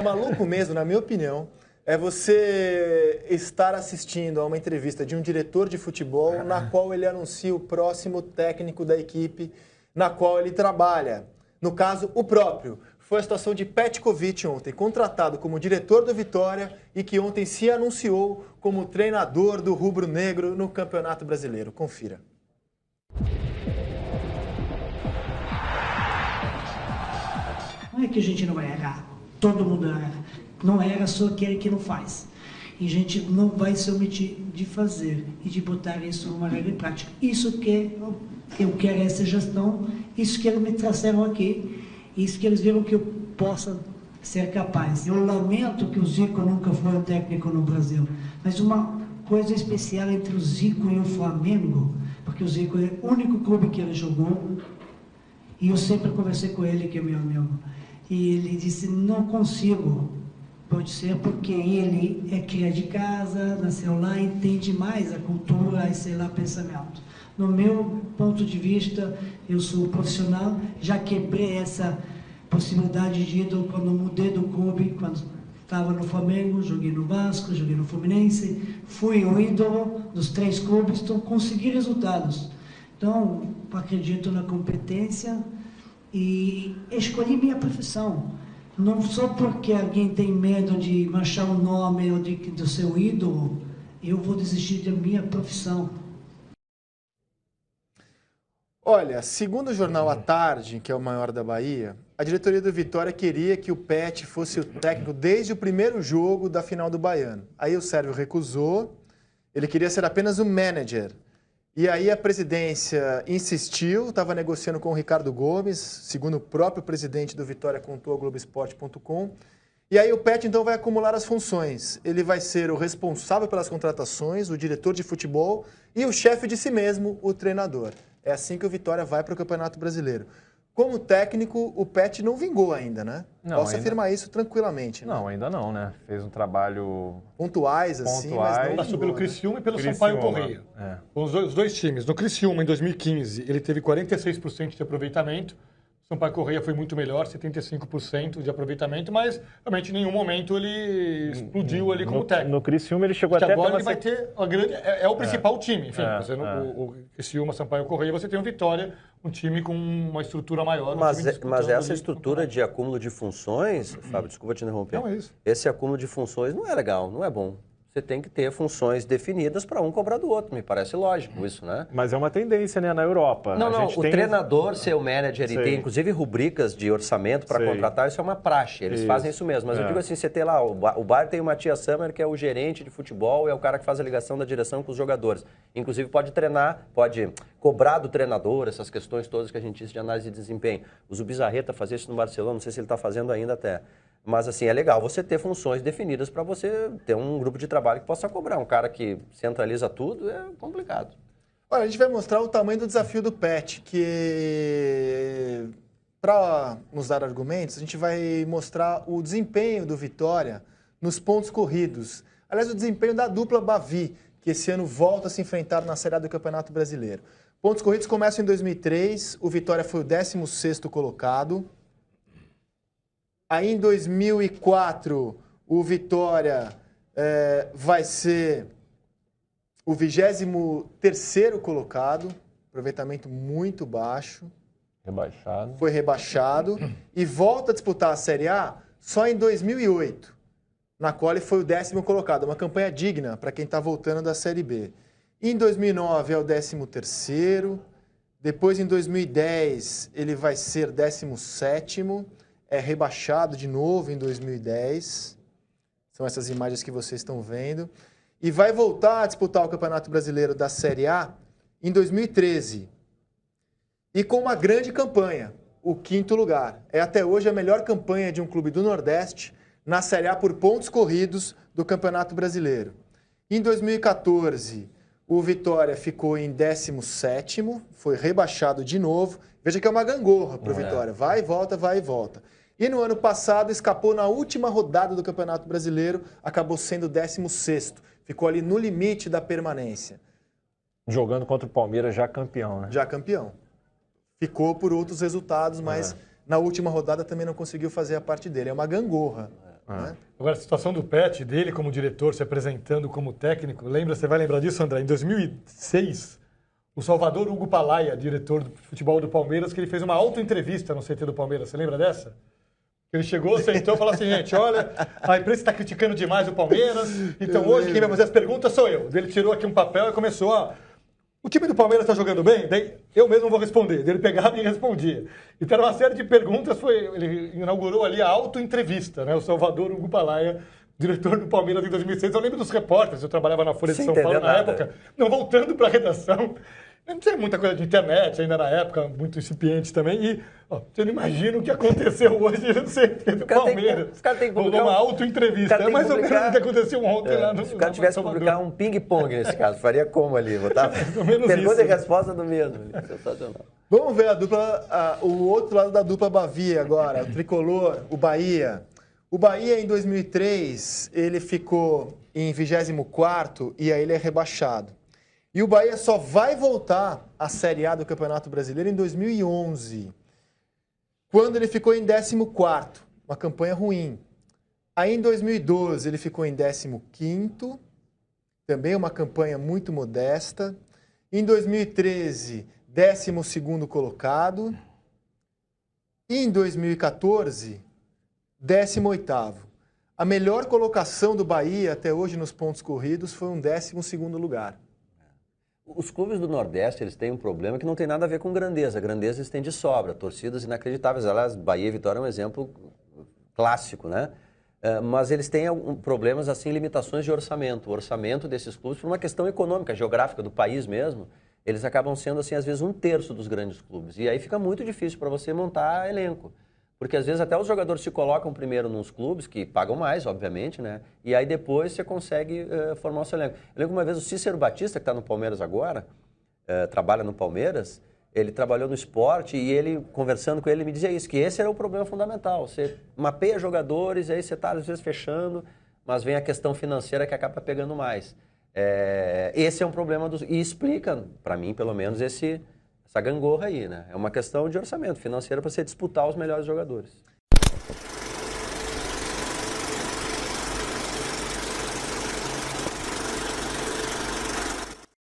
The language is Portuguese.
maluco mesmo, na minha opinião, é você estar assistindo a uma entrevista de um diretor de futebol na qual ele anuncia o próximo técnico da equipe na qual ele trabalha. No caso, o próprio. Foi a situação de Petkovic ontem, contratado como diretor do Vitória e que ontem se anunciou como treinador do rubro-negro no Campeonato Brasileiro. Confira. Não é que a gente não vai errar, todo mundo erra. Não erra só aquele que não faz. E a gente não vai se omitir de fazer e de botar isso numa regra em prática. Isso que eu quero essa gestão, isso que eles me trouxeram aqui, isso que eles viram que eu possa ser capaz. Eu lamento que o Zico nunca foi um técnico no Brasil, mas uma coisa especial entre o Zico e o Flamengo, porque o Zico é o único clube que ele jogou, e eu sempre conversei com ele, que é meu amigo, e ele disse, não consigo. Pode ser porque ele é cria de casa, nasceu lá, entende mais a cultura e, sei lá, pensamento. No meu ponto de vista, eu sou profissional, já quebrei essa possibilidade de ídolo quando mudei do clube, quando estava no Flamengo, joguei no Vasco, joguei no Fluminense, fui o ídolo dos 3 clubes, então consegui resultados. Então, acredito na competência e escolhi minha profissão. Não só porque alguém tem medo de manchar o nome ou do seu ídolo, eu vou desistir da minha profissão. Olha, segundo o jornal A Tarde, que é o maior da Bahia, a diretoria do Vitória queria que o Pet fosse o técnico desde o primeiro jogo da final do Baiano. Aí o Sérvio recusou, ele queria ser apenas o manager. E aí a presidência insistiu, estava negociando com o Ricardo Gomes, segundo o próprio presidente do Vitória contou ao Globoesporte.com. E aí o Pet então vai acumular as funções. Ele vai ser o responsável pelas contratações, o diretor de futebol e o chefe de si mesmo, o treinador. É assim que o Vitória vai para o Campeonato Brasileiro. Como técnico, o Pet não vingou ainda, né? Não, Posso afirmar isso tranquilamente. Né? Não, ainda não, né? Fez um trabalho... Pontuais, assim, mas não Passou pelo Criciúma e pelo Criciúma, Sampaio Corrêa. É. Os dois times. No Criciúma, em 2015, ele teve 46% de aproveitamento. O Sampaio Corrêa foi muito melhor, 75% de aproveitamento, mas realmente em nenhum momento ele explodiu ali como técnico. No Criciúma ele chegou até... Agora ele vai ter uma grande... É o principal time, enfim. O Criciúma, Sampaio Corrêa, você tem o Vitória, um time com uma estrutura maior. Mas essa estrutura de acúmulo de funções, Fábio, desculpa te interromper. Não, é isso. Esse acúmulo de funções não é legal, não é bom. Você tem que ter funções definidas para um cobrar do outro, me parece lógico isso, né? Mas é uma tendência, né, na Europa. Não, o treinador ser o manager e ter inclusive rubricas de orçamento para contratar, isso é uma praxe, eles fazem isso mesmo. Mas eu digo assim, você tem lá, o Bayern tem o Matias Sammer, que é o gerente de futebol, é o cara que faz a ligação da direção com os jogadores. Inclusive pode treinar, pode cobrar do treinador, essas questões todas que a gente disse de análise de desempenho. O Zubizarreta fazia isso no Barcelona, não sei se ele está fazendo ainda até. Mas, assim, é legal você ter funções definidas para você ter um grupo de trabalho que possa cobrar. Um cara que centraliza tudo é complicado. Olha, a gente vai mostrar o tamanho do desafio do Pet, que, para nos dar argumentos, a gente vai mostrar o desempenho do Vitória nos pontos corridos. Aliás, o desempenho da dupla Bavi, que esse ano volta a se enfrentar na Série A do Campeonato Brasileiro. Pontos corridos começam em 2003, o Vitória foi o 16º colocado. Aí, em 2004, o Vitória vai ser o 23º colocado, aproveitamento muito baixo. Rebaixado. Foi rebaixado e volta a disputar a Série A só em 2008, na qual ele foi o 10º colocado. Uma campanha digna para quem está voltando da Série B. Em 2009 é o 13º, depois em 2010 ele vai ser 17º, é rebaixado de novo em 2010. São essas imagens que vocês estão vendo. E vai voltar a disputar o Campeonato Brasileiro da Série A em 2013. E com uma grande campanha, o 5º lugar. É até hoje a melhor campanha de um clube do Nordeste na Série A por pontos corridos do Campeonato Brasileiro. Em 2014, o Vitória ficou em 17º, foi rebaixado de novo. Veja que é uma gangorra para o Vitória. Vai e volta, vai e volta. E no ano passado escapou na última rodada do Campeonato Brasileiro, acabou sendo 16º. Ficou ali no limite da permanência. Jogando contra o Palmeiras, já campeão, né? Já campeão. Ficou por outros resultados, mas na última rodada também não conseguiu fazer a parte dele. É uma gangorra. Né? Agora, a situação do Pet, dele como diretor, se apresentando como técnico, você vai lembrar disso, André? Em 2006, o Salvador Hugo Palaia, diretor do futebol do Palmeiras, que ele fez uma auto-entrevista no CT do Palmeiras. Você lembra dessa? Ele chegou, sentou e falou assim, gente, olha, a imprensa está criticando demais o Palmeiras, então hoje quem vai fazer as perguntas sou eu. Ele tirou aqui um papel e começou a... O time do Palmeiras está jogando bem? Daí eu mesmo vou responder. Daí ele pegava e respondia. Então era uma série de perguntas, ele inaugurou ali a auto-entrevista, né? O Salvador Hugo Palaia, diretor do Palmeiras em 2006. Eu lembro dos repórteres, eu trabalhava na Folha de São Paulo na época. Não, voltando para a redação... Não tinha muita coisa de internet ainda na época, muito incipiente também. E você não imagina o que aconteceu hoje no CT do Palmeiras. Os caras têm que publicar uma auto-entrevista. É mais ou menos o que aconteceu ontem lá no Se o cara tivesse que publicar um ping-pong nesse caso, faria como ali? Botar pergunta e resposta do mesmo. Sensacional. Vamos ver o outro lado da dupla Bavia agora, o tricolor, o Bahia. O Bahia, em 2003, ele ficou em 24º e aí ele é rebaixado. E o Bahia só vai voltar à Série A do Campeonato Brasileiro em 2011, quando ele ficou em 14º, uma campanha ruim. Aí em 2012 ele ficou em 15º, também uma campanha muito modesta. Em 2013, 12º colocado. E em 2014, 18º. A melhor colocação do Bahia até hoje nos pontos corridos foi um 12º lugar. Os clubes do Nordeste, eles têm um problema que não tem nada a ver com grandeza. Grandeza eles têm de sobra, torcidas inacreditáveis. Aliás, Bahia e Vitória é um exemplo clássico, né? Mas eles têm problemas, assim, limitações de orçamento. O orçamento desses clubes, por uma questão econômica, geográfica do país mesmo, eles acabam sendo, assim, às vezes 1/3 dos grandes clubes. E aí fica muito difícil para você montar elenco. Porque às vezes até os jogadores se colocam primeiro nos clubes, que pagam mais, obviamente, né? E aí depois você consegue formar o seu elenco. Eu lembro que uma vez o Cícero Batista, que está no Palmeiras agora, trabalha no Palmeiras, ele trabalhou no Sport e ele, conversando com ele, me dizia isso, que esse era o problema fundamental. Você mapeia jogadores, aí você está às vezes fechando, mas vem a questão financeira que acaba pegando mais. Esse é um problema e explica, para mim pelo menos, essa gangorra aí, né? É uma questão de orçamento financeiro para você disputar os melhores jogadores.